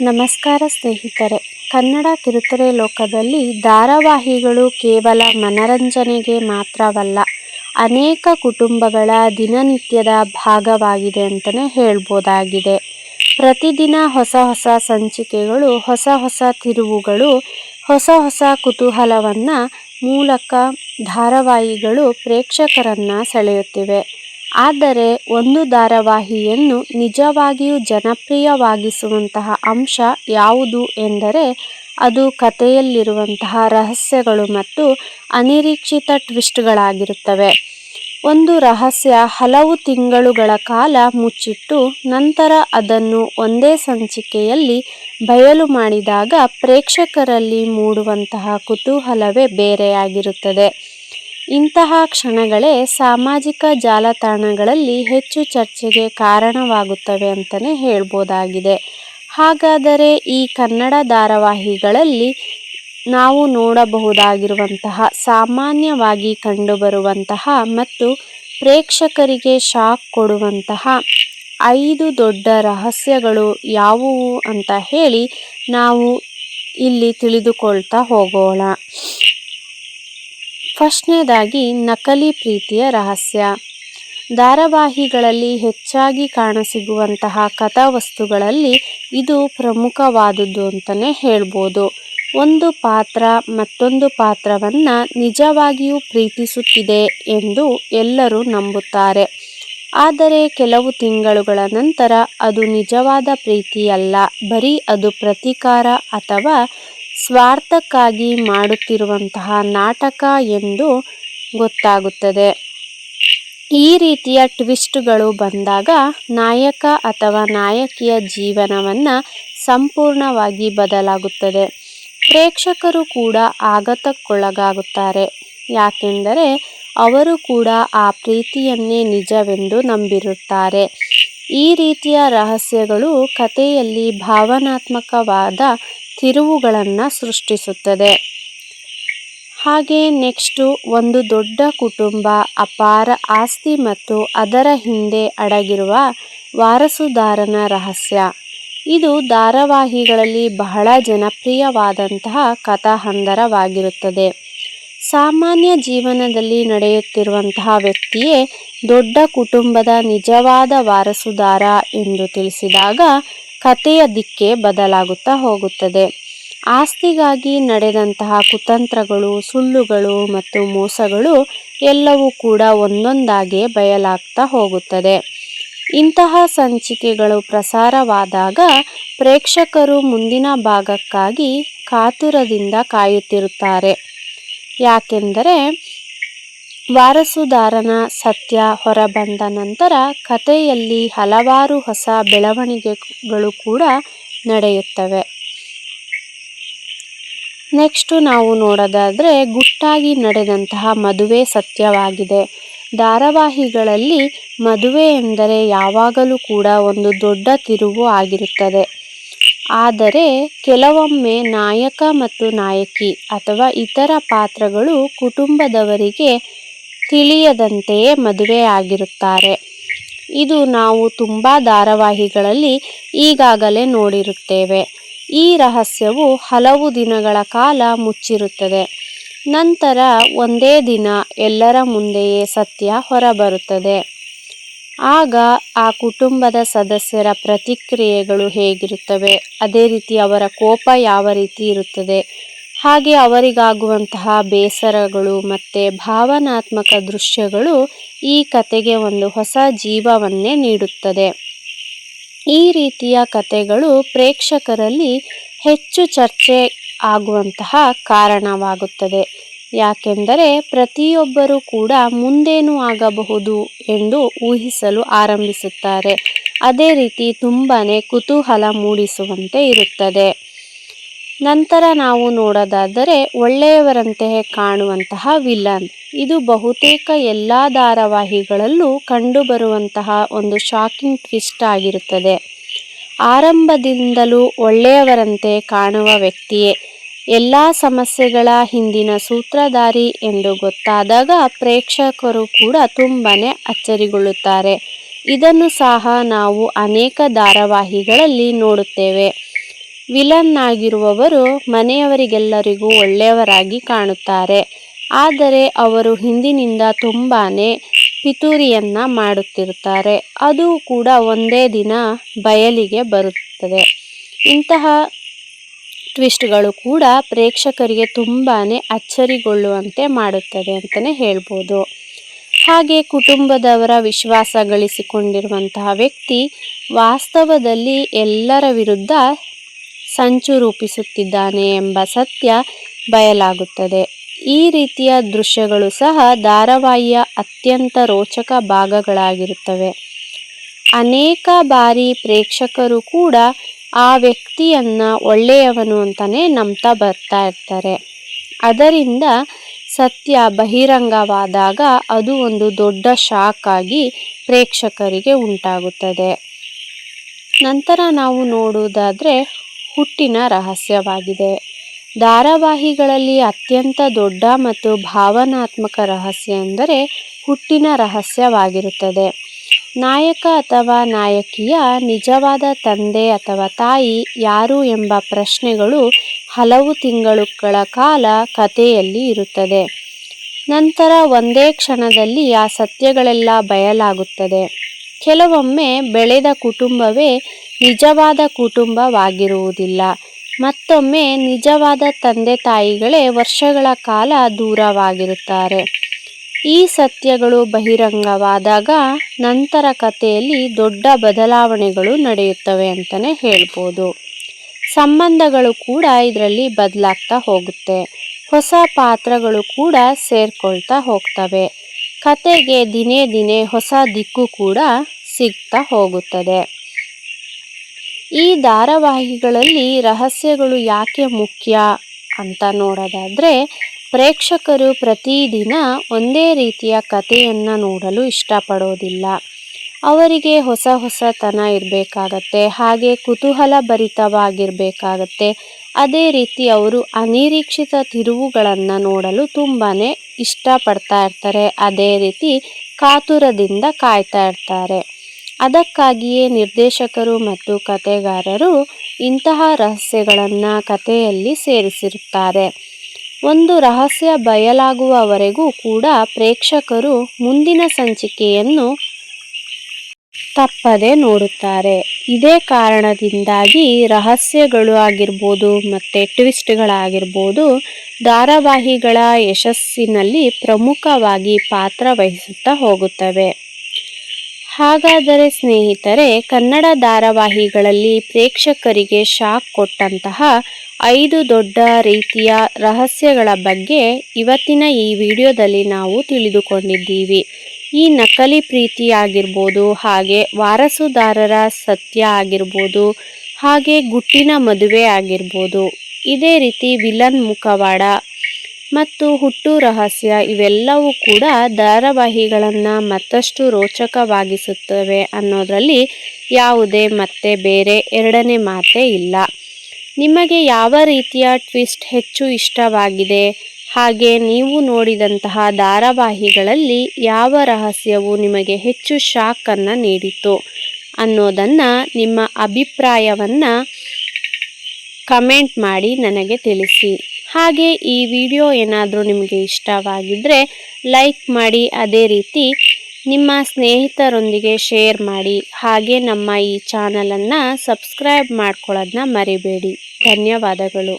ನಮಸ್ಕಾರ ಸ್ನೇಹಿತರೆ, ಕನ್ನಡ ಕಿರುತೆರೆ ಲೋಕದಲ್ಲಿ ಧಾರಾವಾಹಿಗಳು ಕೇವಲ ಮನರಂಜನೆಗೆ ಮಾತ್ರವಲ್ಲ, ಅನೇಕ ಕುಟುಂಬಗಳ ದಿನನಿತ್ಯದ ಭಾಗವಾಗಿದೆ ಅಂತಲೇ ಹೇಳ್ಬೋದಾಗಿದೆ. ಪ್ರತಿದಿನ ಹೊಸ ಹೊಸ ಸಂಚಿಕೆಗಳು, ಹೊಸ ಹೊಸ ತಿರುವುಗಳು, ಹೊಸ ಹೊಸ ಕುತೂಹಲವನ್ನು ಮೂಲಕ ಧಾರಾವಾಹಿಗಳು ಪ್ರೇಕ್ಷಕರನ್ನು ಸೆಳೆಯುತ್ತಿವೆ. ಆದರೆ ಒಂದು ಧಾರಾವಾಹಿಯನ್ನು ನಿಜವಾಗಿಯೂ ಜನಪ್ರಿಯವಾಗಿಸುವಂತಹ ಅಂಶ ಯಾವುದು ಎಂದರೆ ಅದು ಕಥೆಯಲ್ಲಿರುವಂತಹ ರಹಸ್ಯಗಳು ಮತ್ತು ಅನಿರೀಕ್ಷಿತ ಟ್ವಿಸ್ಟ್ಗಳಾಗಿರುತ್ತವೆ. ಒಂದು ರಹಸ್ಯ ಹಲವು ತಿಂಗಳುಗಳ ಕಾಲ ಮುಚ್ಚಿಟ್ಟು ನಂತರ ಅದನ್ನು ಒಂದೇ ಸಂಚಿಕೆಯಲ್ಲಿ ಬಯಲು ಮಾಡಿದಾಗ ಪ್ರೇಕ್ಷಕರಲ್ಲಿ ಮೂಡುವಂತಹ ಕುತೂಹಲವೇ ಬೇರೆಯಾಗಿರುತ್ತದೆ. ಇಂತಹ ಕ್ಷಣಗಳೇ ಸಾಮಾಜಿಕ ಜಾಲತಾಣಗಳಲ್ಲಿ ಹೆಚ್ಚು ಚರ್ಚೆಗೆ ಕಾರಣವಾಗುತ್ತವೆ ಅಂತಲೇ ಹೇಳ್ಬೋದಾಗಿದೆ. ಹಾಗಾದರೆ ಈ ಕನ್ನಡ ಧಾರಾವಾಹಿಗಳಲ್ಲಿ ನಾವು ನೋಡಬಹುದಾಗಿರುವಂತಹ ಸಾಮಾನ್ಯವಾಗಿ ಕಂಡುಬರುವಂತಹ ಮತ್ತು ಪ್ರೇಕ್ಷಕರಿಗೆ ಶಾಕ್ ಕೊಡುವಂತಹ 5 ದೊಡ್ಡ ರಹಸ್ಯಗಳು ಯಾವುವು ಅಂತ ಹೇಳಿ ನಾವು ಇಲ್ಲಿ ತಿಳಿದುಕೊಳ್ತಾ ಹೋಗೋಣ. ಫಸ್ಟ್ನೇದಾಗಿ ನಕಲಿ ಪ್ರೀತಿಯ ರಹಸ್ಯ. ಧಾರಾವಾಹಿಗಳಲ್ಲಿ ಹೆಚ್ಚಾಗಿ ಕಾಣಸಿಗುವಂತಹ ಕಥಾವಸ್ತುಗಳಲ್ಲಿ ಇದು ಪ್ರಮುಖವಾದುದು ಅಂತಲೇ ಹೇಳ್ಬೋದು. ಒಂದು ಪಾತ್ರ ಮತ್ತೊಂದು ಪಾತ್ರವನ್ನು ನಿಜವಾಗಿಯೂ ಪ್ರೀತಿಸುತ್ತಿದೆ ಎಂದು ಎಲ್ಲರೂ ನಂಬುತ್ತಾರೆ. ಆದರೆ ಕೆಲವು ತಿಂಗಳುಗಳ ನಂತರ ಅದು ನಿಜವಾದ ಪ್ರೀತಿಯಲ್ಲ, ಬರೀ ಅದು ಪ್ರತೀಕಾರ ಅಥವಾ ಸ್ವಾರ್ಥಕ್ಕಾಗಿ ಮಾಡುತ್ತಿರುವಂತಹ ನಾಟಕ ಎಂದು ಗೊತ್ತಾಗುತ್ತದೆ. ಈ ರೀತಿಯ ಟ್ವಿಸ್ಟ್ಗಳು ಬಂದಾಗ ನಾಯಕ ಅಥವಾ ನಾಯಕಿಯ ಜೀವನವನ್ನು ಸಂಪೂರ್ಣವಾಗಿ ಬದಲಾಗುತ್ತದೆ. ಪ್ರೇಕ್ಷಕರು ಕೂಡ ಆಘಾತಕ್ಕೊಳಗಾಗುತ್ತಾರೆ, ಯಾಕೆಂದರೆ ಅವರು ಕೂಡ ಆ ಪ್ರೀತಿಯನ್ನೇ ನಿಜವೆಂದು ನಂಬಿರುತ್ತಾರೆ. ಈ ರೀತಿಯ ರಹಸ್ಯಗಳು ಕಥೆಯಲ್ಲಿ ಭಾವನಾತ್ಮಕವಾದ ತಿರುವುಗಳನ್ನು ಸೃಷ್ಟಿಸುತ್ತದೆ. ಹಾಗೆ ನೆಕ್ಸ್ಟು ಒಂದು ದೊಡ್ಡ ಕುಟುಂಬ, ಅಪಾರ ಆಸ್ತಿ ಮತ್ತು ಅದರ ಹಿಂದೆ ಅಡಗಿರುವ ವಾರಸುದಾರನ ರಹಸ್ಯ. ಇದು ಧಾರಾವಾಹಿಗಳಲ್ಲಿ ಬಹಳ ಜನಪ್ರಿಯವಾದಂತಹ ಕಥಾಹಂದರವಾಗಿರುತ್ತದೆ. ಸಾಮಾನ್ಯ ಜೀವನದಲ್ಲಿ ನಡೆಯುತ್ತಿರುವಂತಹ ವ್ಯಕ್ತಿಯೇ ದೊಡ್ಡ ಕುಟುಂಬದ ನಿಜವಾದ ವಾರಸುದಾರ ಎಂದು ತಿಳಿಸಿದಾಗ ಕಥೆಯ ದಿಕ್ಕೇ ಬದಲಾಗುತ್ತಾ ಹೋಗುತ್ತದೆ. ಆಸ್ತಿಗಾಗಿ ನಡೆದಂತಹ ಕುತಂತ್ರಗಳು, ಸುಳ್ಳುಗಳು ಮತ್ತು ಮೋಸಗಳು ಎಲ್ಲವೂ ಕೂಡ ಒಂದೊಂದಾಗಿ ಬಯಲಾಗ್ತಾ ಹೋಗುತ್ತದೆ. ಇಂತಹ ಸಂಚಿಕೆಗಳು ಪ್ರಸಾರವಾದಾಗ ಪ್ರೇಕ್ಷಕರು ಮುಂದಿನ ಭಾಗಕ್ಕಾಗಿ ಕಾತುರದಿಂದ ಕಾಯುತ್ತಿರುತ್ತಾರೆ. ಯಾಕೆಂದರೆ ವಾರಸುದಾರನ ಸತ್ಯ ಹೊರಬಂದ ನಂತರ ಕಥೆಯಲ್ಲಿ ಹಲವಾರು ಹೊಸ ಬೆಳವಣಿಗೆಗಳು ಕೂಡ ನಡೆಯುತ್ತವೆ. ನೆಕ್ಸ್ಟು ನಾವು ನೋಡೋದಾದರೆ ಗುಟ್ಟಾಗಿ ನಡೆದಂತಹ ಮದುವೆ ಸತ್ಯವಾಗಿದೆ. ಧಾರಾವಾಹಿಗಳಲ್ಲಿ ಮದುವೆ ಎಂದರೆ ಯಾವಾಗಲೂ ಕೂಡ ಒಂದು ದೊಡ್ಡ ತಿರುವು ಆಗಿರುತ್ತದೆ. ಆದರೆ ಕೆಲವೊಮ್ಮೆ ನಾಯಕ ಮತ್ತು ನಾಯಕಿ ಅಥವಾ ಇತರ ಪಾತ್ರಗಳು ಕುಟುಂಬದವರಿಗೆ ತಿಳಿಯದಂತೆಯೇ ಮದುವೆಯಾಗಿರುತ್ತಾರೆ. ಇದು ನಾವು ತುಂಬ ಧಾರಾವಾಹಿಗಳಲ್ಲಿ ಈಗಾಗಲೇ ನೋಡಿರುತ್ತೇವೆ. ಈ ರಹಸ್ಯವು ಹಲವು ದಿನಗಳ ಕಾಲ ಮುಚ್ಚಿರುತ್ತದೆ. ನಂತರ ಒಂದೇ ದಿನ ಎಲ್ಲರ ಮುಂದೆಯೇ ಸತ್ಯ ಹೊರಬರುತ್ತದೆ. ಆಗ ಆ ಕುಟುಂಬದ ಸದಸ್ಯರ ಪ್ರತಿಕ್ರಿಯೆಗಳು ಹೇಗಿರುತ್ತವೆ, ಅದೇ ರೀತಿ ಅವರ ಕೋಪ ಯಾವ ರೀತಿ ಇರುತ್ತದೆ, ಹಾಗೆ ಅವರಿಗಾಗುವಂತಹ ಬೇಸರಗಳು ಮತ್ತು ಭಾವನಾತ್ಮಕ ದೃಶ್ಯಗಳು ಈ ಕಥೆಗೆ ಒಂದು ಹೊಸ ಜೀವವನ್ನೇ ನೀಡುತ್ತದೆ. ಈ ರೀತಿಯ ಕಥೆಗಳು ಪ್ರೇಕ್ಷಕರಲ್ಲಿ ಹೆಚ್ಚು ಚರ್ಚೆ ಆಗುವಂತಹ ಕಾರಣವಾಗುತ್ತದೆ. ಯಾಕೆಂದರೆ ಪ್ರತಿಯೊಬ್ಬರೂ ಕೂಡ ಮುಂದೇನು ಆಗಬಹುದು ಎಂದು ಊಹಿಸಲು ಆರಂಭಿಸುತ್ತಾರೆ. ಅದೇ ರೀತಿ ತುಂಬಾ ಕುತೂಹಲ ಮೂಡಿಸುವಂತೆ ಇರುತ್ತದೆ. ನಂತರ ನಾವು ನೋಡೋದಾದರೆ ಒಳ್ಳೆಯವರಂತೆ ಕಾಣುವಂತಹ ವಿಲನ್. ಇದು ಬಹುತೇಕ ಎಲ್ಲ ಧಾರಾವಾಹಿಗಳಲ್ಲೂ ಕಂಡುಬರುವಂತಹ ಒಂದು ಶಾಕಿಂಗ್ ಟ್ವಿಸ್ಟ್ ಆಗಿರುತ್ತದೆ. ಆರಂಭದಿಂದಲೂ ಒಳ್ಳೆಯವರಂತೆ ಕಾಣುವ ವ್ಯಕ್ತಿಯೇ ಎಲ್ಲ ಸಮಸ್ಯೆಗಳ ಹಿಂದಿನ ಸೂತ್ರಧಾರಿ ಎಂದು ಗೊತ್ತಾದಾಗ ಪ್ರೇಕ್ಷಕರು ಕೂಡ ತುಂಬಾ ಅಚ್ಚರಿಗೊಳ್ಳುತ್ತಾರೆ. ಇದನ್ನು ಸಹ ನಾವು ಅನೇಕ ಧಾರಾವಾಹಿಗಳಲ್ಲಿ ನೋಡುತ್ತೇವೆ. ವಿಲನ್ ಆಗಿರುವವರು ಮನೆಯವರಿಗೆಲ್ಲರಿಗೂ ಒಳ್ಳೆಯವರಾಗಿ ಕಾಣುತ್ತಾರೆ. ಆದರೆ ಅವರು ಹಿಂದಿನಿಂದ ತುಂಬಾನೇ ಪಿತೂರಿಯನ್ನ ಮಾಡುತ್ತಿರುತ್ತಾರೆ. ಅದು ಕೂಡ ಒಂದೇ ದಿನ ಬಯಲಿಗೆ ಬರುತ್ತದೆ. ಇಂತಹ ಟ್ವಿಸ್ಟ್ಗಳು ಕೂಡ ಪ್ರೇಕ್ಷಕರಿಗೆ ತುಂಬಾನೇ ಅಚ್ಚರಿಗೊಳ್ಳುವಂತೆ ಮಾಡುತ್ತದೆ ಅಂತಲೇ ಹೇಳ್ಬೋದು. ಹಾಗೆ ಕುಟುಂಬದವರ ವಿಶ್ವಾಸ ಗಳಿಸಿಕೊಂಡಿರುವಂತಹ ವ್ಯಕ್ತಿ ವಾಸ್ತವದಲ್ಲಿ ಎಲ್ಲರ ವಿರುದ್ಧ ಸಂಚು ರೂಪಿಸುತ್ತಿದ್ದಾನೆ ಎಂಬ ಸತ್ಯ ಬಯಲಾಗುತ್ತದೆ. ಈ ರೀತಿಯ ದೃಶ್ಯಗಳು ಸಹ ಧಾರಾವಾಹಿಯ ಅತ್ಯಂತ ರೋಚಕ ಭಾಗಗಳಾಗಿರುತ್ತವೆ. ಅನೇಕ ಬಾರಿ ಪ್ರೇಕ್ಷಕರು ಕೂಡ ಆ ವ್ಯಕ್ತಿಯನ್ನ ಒಳ್ಳೆಯವನು ಅಂತಾನೆ ನಂಬ್ತಾ ಬರ್ತಾ ಇರ್ತಾರೆ. ಅದರಿಂದ ಸತ್ಯ ಬಹಿರಂಗವಾದಾಗ ಅದು ಒಂದು ದೊಡ್ಡ ಶಾಕ್ ಆಗಿ ಪ್ರೇಕ್ಷಕರಿಗೆ ಉಂಟಾಗುತ್ತದೆ. ನಂತರ ನಾವು ನೋಡುವುದಾದರೆ ಹುಟ್ಟಿನ ರಹಸ್ಯವಾಗಿದೆ. ಧಾರಾವಾಹಿಗಳಲ್ಲಿ ಅತ್ಯಂತ ದೊಡ್ಡ ಮತ್ತು ಭಾವನಾತ್ಮಕ ರಹಸ್ಯ ಎಂದರೆ ಹುಟ್ಟಿನ ರಹಸ್ಯವಾಗಿರುತ್ತದೆ. ನಾಯಕ ಅಥವಾ ನಾಯಕಿಯ ನಿಜವಾದ ತಂದೆ ಅಥವಾ ತಾಯಿ ಯಾರು ಎಂಬ ಪ್ರಶ್ನೆಗಳು ಹಲವು ತಿಂಗಳುಗಳ ಕಾಲ ಕಥೆಯಲ್ಲಿ ಇರುತ್ತದೆ. ನಂತರ ಒಂದೇ ಕ್ಷಣದಲ್ಲಿ ಆ ಸತ್ಯಗಳೆಲ್ಲ ಬಯಲಾಗುತ್ತದೆ. ಕೆಲವೊಮ್ಮೆ ಬೆಳೆದ ಕುಟುಂಬವೇ ನಿಜವಾದ ಕುಟುಂಬವಾಗಿರುವುದಿಲ್ಲ. ಮತ್ತೊಮ್ಮೆ ನಿಜವಾದ ತಂದೆ ತಾಯಿಗಳೇ ವರ್ಷಗಳ ಕಾಲ ದೂರವಾಗಿರುತ್ತಾರೆ. ಈ ಸತ್ಯಗಳು ಬಹಿರಂಗವಾದಾಗ ನಂತರ ಕಥೆಯಲ್ಲಿ ದೊಡ್ಡ ಬದಲಾವಣೆಗಳು ನಡೆಯುತ್ತವೆ ಅಂತಲೇ ಹೇಳ್ಬೋದು. ಸಂಬಂಧಗಳು ಕೂಡ ಇದರಲ್ಲಿ ಬದಲಾಗ್ತಾ ಹೋಗುತ್ತೆ. ಹೊಸ ಪಾತ್ರಗಳು ಕೂಡ ಸೇರ್ಕೊಳ್ತಾ ಹೋಗ್ತವೆ. ಕತೆಗೆ ದಿನೇ ದಿನೇ ಹೊಸ ದಿಕ್ಕು ಕೂಡ ಸಿಗ್ತಾ ಹೋಗುತ್ತದೆ. ಈ ಧಾರಾವಾಹಿಗಳಲ್ಲಿ ರಹಸ್ಯಗಳು ಯಾಕೆ ಮುಖ್ಯ ಅಂತ ನೋಡೋದಾದರೆ, ಪ್ರೇಕ್ಷಕರು ಪ್ರತಿದಿನ ಒಂದೇ ರೀತಿಯ ಕಥೆಯನ್ನು ನೋಡಲು ಇಷ್ಟಪಡೋದಿಲ್ಲ. ಅವರಿಗೆ ಹೊಸ ಹೊಸತನ ಇರಬೇಕಾಗತ್ತೆ, ಹಾಗೆ ಕುತೂಹಲ ಭರಿತವಾಗಿರಬೇಕಾಗತ್ತೆ. ಅದೇ ರೀತಿ ಅವರು ಅನಿರೀಕ್ಷಿತ ತಿರುವುಗಳನ್ನು ನೋಡಲು ತುಂಬಾ ಇಷ್ಟಪಡ್ತಾ ಇರ್ತಾರೆ. ಅದೇ ರೀತಿ ಕಾತುರದಿಂದ ಕಾಯ್ತಾ ಇರ್ತಾರೆ. ಅದಕ್ಕಾಗಿಯೇ ನಿರ್ದೇಶಕರು ಮತ್ತು ಕಥೆಗಾರರು ಇಂತಹ ರಹಸ್ಯಗಳನ್ನು ಕಥೆಯಲ್ಲಿ ಸೇರಿಸಿರುತ್ತಾರೆ. ಒಂದು ರಹಸ್ಯ ಬಯಲಾಗುವವರೆಗೂ ಕೂಡ ಪ್ರೇಕ್ಷಕರು ಮುಂದಿನ ಸಂಚಿಕೆಯನ್ನು ತಪ್ಪದೆ ನೋಡುತ್ತಾರೆ. ಇದೇ ಕಾರಣದಿಂದಾಗಿ ರಹಸ್ಯಗಳು ಆಗಿರ್ಬೋದು ಮತ್ತು ಟ್ವಿಸ್ಟ್ಗಳಾಗಿರ್ಬೋದು ಧಾರಾವಾಹಿಗಳ ಯಶಸ್ಸಿನಲ್ಲಿ ಪ್ರಮುಖವಾಗಿ ಪಾತ್ರ ವಹಿಸುತ್ತಾ ಹೋಗುತ್ತವೆ. ಹಾಗಾದರೆ ಸ್ನೇಹಿತರೆ, ಕನ್ನಡ ಧಾರಾವಾಹಿಗಳಲ್ಲಿ ಪ್ರೇಕ್ಷಕರಿಗೆ ಶಾಕ್ ಕೊಟ್ಟಂತಹ 5 ದೊಡ್ಡ ರೀತಿಯ ರಹಸ್ಯಗಳ ಬಗ್ಗೆ ಇವತ್ತಿನ ಈ ವಿಡಿಯೋದಲ್ಲಿ ನಾವು ತಿಳಿದುಕೊಂಡಿದ್ದೀವಿ. ಈ ನಕಲಿ ಪ್ರೀತಿ ಆಗಿರ್ಬೋದು, ಹಾಗೆ ವಾರಸುದಾರರ ಸತ್ಯ ಆಗಿರ್ಬೋದು, ಹಾಗೆ ಗುಟ್ಟಿನ ಮದುವೆ ಆಗಿರ್ಬೋದು, ಇದೇ ರೀತಿ ವಿಲನ್ ಮುಖವಾಡ ಮತ್ತು ಹುಟ್ಟು ರಹಸ್ಯ ಇವೆಲ್ಲವೂ ಕೂಡ ಧಾರಾವಾಹಿಗಳನ್ನು ಮತ್ತಷ್ಟು ರೋಚಕವಾಗಿಸುತ್ತವೆ ಅನ್ನೋದರಲ್ಲಿ ಯಾವುದೇ ಮತ್ತೆ ಬೇರೆ ಎರಡನೇ ಮಾತೇ ಇಲ್ಲ. ನಿಮಗೆ ಯಾವ ರೀತಿಯ ಟ್ವಿಸ್ಟ್ ಹೆಚ್ಚು ಇಷ್ಟವಾಗಿದೆ, ಹಾಗೆ ನೀವು ನೋಡಿದಂತಹ ಧಾರಾವಾಹಿಗಳಲ್ಲಿ ಯಾವ ರಹಸ್ಯವು ನಿಮಗೆ ಹೆಚ್ಚು ಶಾಕನ್ನು ನೀಡಿತು ಅನ್ನೋದನ್ನು, ನಿಮ್ಮ ಅಭಿಪ್ರಾಯವನ್ನು ಕಮೆಂಟ್ ಮಾಡಿ ನನಗೆ ತಿಳಿಸಿ. ಹಾಗೆ ಈ ವಿಡಿಯೋ ಏನಾದರೂ ನಿಮಗೆ ಇಷ್ಟವಾಗಿದ್ದರೆ ಲೈಕ್ ಮಾಡಿ, ಅದೇ ರೀತಿ ನಿಮ್ಮ ಸ್ನೇಹಿತರೊಂದಿಗೆ ಶೇರ್ ಮಾಡಿ. ಹಾಗೆ ನಮ್ಮ ಈ ಚಾನಲನ್ನು ಸಬ್ಸ್ಕ್ರೈಬ್ ಮಾಡ್ಕೊಳ್ಳೋದನ್ನ ಮರಿಬೇಡಿ. ಧನ್ಯವಾದಗಳು.